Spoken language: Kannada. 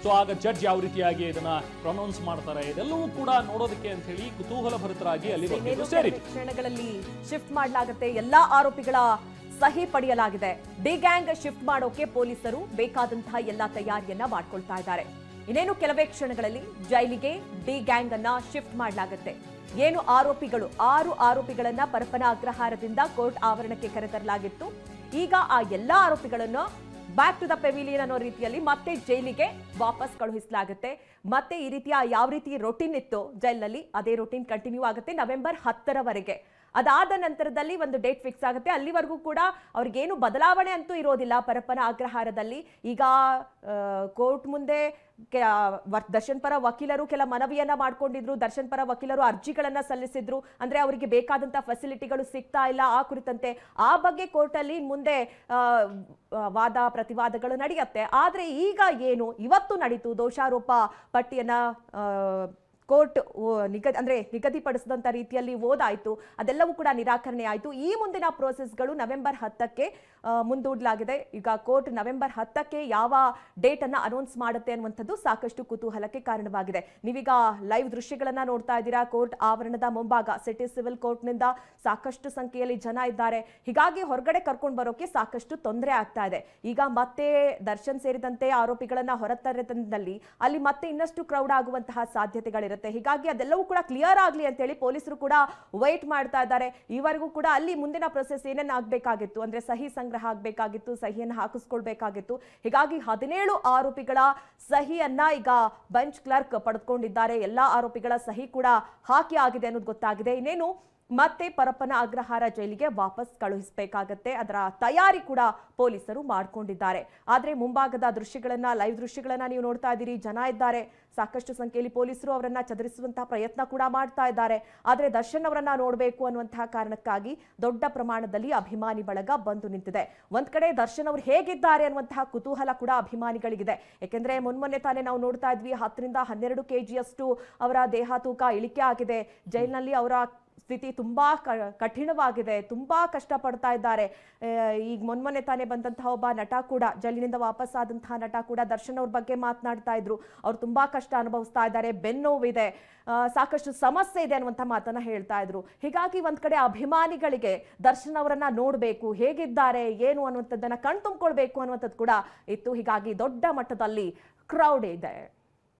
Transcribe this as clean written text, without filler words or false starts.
ಸೊ ಆಗ ಜಡ್ಜ್ ಯಾವ ರೀತಿಯಾಗಿ ಇದನ್ನ ಪ್ರೊನೌನ್ಸ್ ಮಾಡ್ತಾರೆ ಇದೆಲ್ಲವೂ ಕೂಡ ನೋಡೋದಕ್ಕೆ ಅಂತ ಹೇಳಿ ಕುತೂಹಲ ಭರಿತರಾಗಿ ಅಲ್ಲಿ ಕ್ಷಣಗಳಲ್ಲಿ ಶಿಫ್ಟ್ ಮಾಡಲಾಗುತ್ತೆ ಎಲ್ಲಾ ಆರೋಪಿಗಳ ಸಹಿ ಪಡೆಯಲಾಗಿದೆ ಡಿ ಗ್ಯಾಂಗ್ ಶಿಫ್ಟ್ ಮಾಡೋಕೆ ಪೊಲೀಸರು ಬೇಕಾದಂತಹ ಎಲ್ಲಾ ತಯಾರಿಯನ್ನ ಮಾಡ್ಕೊಳ್ತಾ ಇದ್ದಾರೆ ಇನ್ನೇನು ಕೆಲವೇ ಕ್ಷಣಗಳಲ್ಲಿ ಜೈಲಿಗೆ ಡಿ ಗ್ಯಾಂಗ್ ಅನ್ನ ಶಿಫ್ಟ್ ಮಾಡಲಾಗುತ್ತೆ ಏನು ಆರೋಪಿಗಳು 6 ಆರೋಪಿಗಳನ್ನ ಪರಪ್ಪನ ಅಗ್ರಹಾರದಿಂದ ಕೋರ್ಟ್ ಆವರಣಕ್ಕೆ ಕರೆತರಲಾಗಿತ್ತು ಈಗ ಆ ಎಲ್ಲಾ ಆರೋಪಿಗಳನ್ನು ಬ್ಯಾಕ್ ಟು ದ ಪೆವಿಲಿಯನ್ ಅನ್ನೋ ರೀತಿಯಲ್ಲಿ ಮತ್ತೆ ಜೈಲಿಗೆ ವಾಪಸ್ ಕಳುಹಿಸಲಾಗುತ್ತೆ ಮತ್ತೆ ಈ ರೀತಿಯ ಯಾವ ರೀತಿ ರೊಟೀನ್ ಇತ್ತು ಜೈಲಿನಲ್ಲಿ ಅದೇ ರೊಟೀನ್ ಕಂಟಿನ್ಯೂ ಆಗುತ್ತೆ ನವೆಂಬರ್ 10ರವರೆಗೆ ಅದಾದ ನಂತರದಲ್ಲಿ ಒಂದು ಡೇಟ್ ಫಿಕ್ಸ್ ಆಗುತ್ತೆ ಅಲ್ಲಿವರೆಗೂ ಕೂಡ ಅವ್ರಿಗೇನು ಬದಲಾವಣೆ ಅಂತೂ ಇರೋದಿಲ್ಲ ಪರಪ್ಪನ ಅಗ್ರಹಾರದಲ್ಲಿ ಈಗ ಕೋರ್ಟ್ ಮುಂದೆ ದರ್ಶನ್ ಪರ ವಕೀಲರು ಕೆಲ ಮನವಿಯನ್ನ ಮಾಡ್ಕೊಂಡಿದ್ರು ದರ್ಶನ್ ಪರ ವಕೀಲರು ಅರ್ಜಿಗಳನ್ನ ಸಲ್ಲಿಸಿದ್ರು ಅಂದ್ರೆ ಅವರಿಗೆ ಬೇಕಾದಂತ ಫೆಸಿಲಿಟಿಗಳು ಸಿಗ್ತಾ ಇಲ್ಲ ಆ ಕುರಿತಂತೆ ಆ ಬಗ್ಗೆ ಕೋರ್ಟ್ ಅಲ್ಲಿ ಮುಂದೆ ವಾದ ಪ್ರತಿವಾದಗಳು ನಡೆಯುತ್ತೆ ಆದ್ರೆ ಈಗ ಏನು ಇವತ್ತು ನಡೀತು ದೋಷಾರೋಪ ಪಟ್ಟಿಯನ್ನ ಕೋರ್ಟ್ ನಿಗದಿಪಡಿಸಿದಂತ ರೀತಿಯಲ್ಲಿ ಓದಾಯಿತು ಅದೆಲ್ಲವೂ ಕೂಡ ನಿರಾಕರಣೆ ಆಯಿತು ಈ ಮುಂದಿನ ಪ್ರೋಸೆಸ್ಗಳು ನವೆಂಬರ್ 10ಕ್ಕೆ ಮುಂದೂಡಲಾಗಿದೆ ಈಗ ಕೋರ್ಟ್ ನವೆಂಬರ್ 10ಕ್ಕೆ ಯಾವ ಡೇಟ್ ಅನ್ನ ಅನೌನ್ಸ್ ಮಾಡುತ್ತೆ ಅನ್ನುವಂಥದ್ದು ಸಾಕಷ್ಟು ಕುತೂಹಲಕ್ಕೆ ಕಾರಣವಾಗಿದೆ ನೀವೀಗ ಲೈವ್ ದೃಶ್ಯಗಳನ್ನ ನೋಡ್ತಾ ಇದ್ದೀರಾ ಕೋರ್ಟ್ ಆವರಣದ ಮುಂಭಾಗ ಸಿಟಿ ಸಿವಿಲ್ ಕೋರ್ಟ್ ನಿಂದ ಸಾಕಷ್ಟು ಸಂಖ್ಯೆಯಲ್ಲಿ ಜನ ಇದ್ದಾರೆ ಹೀಗಾಗಿ ಹೊರಗಡೆ ಕರ್ಕೊಂಡು ಬರೋಕೆ ಸಾಕಷ್ಟು ತೊಂದರೆ ಆಗ್ತಾ ಇದೆ ಈಗ ಮತ್ತೆ ದರ್ಶನ್ ಸೇರಿದಂತೆ ಆರೋಪಿಗಳನ್ನ ಹೊರತರದಲ್ಲಿ ಅಲ್ಲಿ ಮತ್ತೆ ಇನ್ನಷ್ಟು ಕ್ರೌಡ್ ಆಗುವಂತಹ ಸಾಧ್ಯತೆಗಳಿರುತ್ತೆ ಹೀಗಾಗಿ ಅದೆಲ್ಲವೂ ಕೂಡ ಕ್ಲಿಯರ್ ಆಗಲಿ ಅಂತ ಹೇಳಿ ಪೊಲೀಸರು ಕೂಡ ವೇಟ್ ಮಾಡ್ತಾ ಇದ್ದಾರೆ ಈವರೆಗೂ ಕೂಡ ಅಲ್ಲಿ ಮುಂದಿನ ಪ್ರೊಸೆಸ್ ಏನೇನು ಆಗಬೇಕಾಗಿತ್ತು ಅಂದ್ರೆ ಸಹಿ ಸಂಗ್ರಹ ಆಗಬೇಕಾಗಿತ್ತು ಸಹಿಯನ್ನು ಹಾಕಿಸ್ಕೊಳ್ಬೇಕಾಗಿತ್ತು ಹೀಗಾಗಿ 17 ಆರೋಪಿಗಳ ಸಹಿಯನ್ನ ಈಗ ಬೆಂಚ್ ಕ್ಲರ್ಕ್ ಪಡೆದುಕೊಂಡಿದ್ದಾರೆ ಎಲ್ಲಾ ಆರೋಪಿಗಳ ಸಹಿ ಕೂಡ ಹಾಕಿ ಆಗಿದೆ ಅನ್ನೋದು ಗೊತ್ತಾಗಿದೆ ಇನ್ನೇನು ಮತ್ತೆ ಪರಪ್ಪನ ಅಗ್ರಹಾರ ಜೈಲಿಗೆ ವಾಪಸ್ ಕಳುಹಿಸಬೇಕಾಗತ್ತೆ ಅದರ ತಯಾರಿ ಕೂಡ ಪೊಲೀಸರು ಮಾಡಿಕೊಂಡಿದ್ದಾರೆ ಆದ್ರೆ ಮುಂಭಾಗದ ದೃಶ್ಯಗಳನ್ನ ಲೈವ್ ದೃಶ್ಯಗಳನ್ನ ನೀವು ನೋಡ್ತಾ ಇದ್ದೀರಿ ಜನ ಇದ್ದಾರೆ ಸಾಕಷ್ಟು ಸಂಖ್ಯೆಯಲ್ಲಿ ಪೊಲೀಸರು ಅವರನ್ನ ಚದುರಿಸುವಂತಹ ಪ್ರಯತ್ನ ಕೂಡ ಮಾಡ್ತಾ ಇದ್ದಾರೆ ಆದ್ರೆ ದರ್ಶನ್ ಅವರನ್ನ ನೋಡಬೇಕು ಅನ್ನುವಂತಹ ಕಾರಣಕ್ಕಾಗಿ ದೊಡ್ಡ ಪ್ರಮಾಣದಲ್ಲಿ ಅಭಿಮಾನಿ ಬಳಗ ಬಂದು ನಿಂತಿದೆ ಒಂದ್ ಕಡೆ ದರ್ಶನ್ ಅವರು ಹೇಗಿದ್ದಾರೆ ಅನ್ನುವಂತಹ ಕುತೂಹಲ ಕೂಡ ಅಭಿಮಾನಿಗಳಿಗಿದೆ ಯಾಕೆಂದ್ರೆ ಮೊನ್ನೆ ತಾನೇ ನಾವು ನೋಡ್ತಾ ಇದ್ವಿ 10ರಿಂದ 12 kgಯಷ್ಟು ಅವರ ದೇಹ ತೂಕ ಇಳಿಕೆ ಆಗಿದೆ ಜೈಲಿನಲ್ಲಿ ಅವರ ಸ್ಥಿತಿ ತುಂಬಾ ಕಠಿಣವಾಗಿದೆ ತುಂಬಾ ಕಷ್ಟಪಡ್ತಾ ಇದ್ದಾರೆ ಈಗ ಮೊನ್ನೆ ತಾನೇ ಬಂದಂತಹ ಒಬ್ಬ ನಟ ಕೂಡ ಜೈಲಿನಿಂದ ವಾಪಸ್ ಆದಂತಹ ನಟ ಕೂಡ ದರ್ಶನ್ ಅವ್ರ ಬಗ್ಗೆ ಮಾತನಾಡ್ತಾ ಇದ್ರು ಅವ್ರು ತುಂಬಾ ಕಷ್ಟ ಅನುಭವಿಸ್ತಾ ಇದ್ದಾರೆ ಬೆನ್ನೋವಿದೆ ಸಾಕಷ್ಟು ಸಮಸ್ಯೆ ಇದೆ ಅನ್ನುವಂಥ ಮಾತನ್ನ ಹೇಳ್ತಾ ಇದ್ರು ಹೀಗಾಗಿ ಒಂದ್ ಕಡೆ ಅಭಿಮಾನಿಗಳಿಗೆ ದರ್ಶನ್ ಅವರನ್ನ ನೋಡ್ಬೇಕು ಹೇಗಿದ್ದಾರೆ ಏನು ಅನ್ನುವಂಥದ್ದನ್ನ ಕಣ್ತುಂಬಿಕೊಳ್ಬೇಕು ಅನ್ನುವಂಥದ್ದು ಕೂಡ ಇತ್ತು ಹೀಗಾಗಿ ದೊಡ್ಡ ಮಟ್ಟದಲ್ಲಿ ಕ್ರೌಡ್ ಇದೆ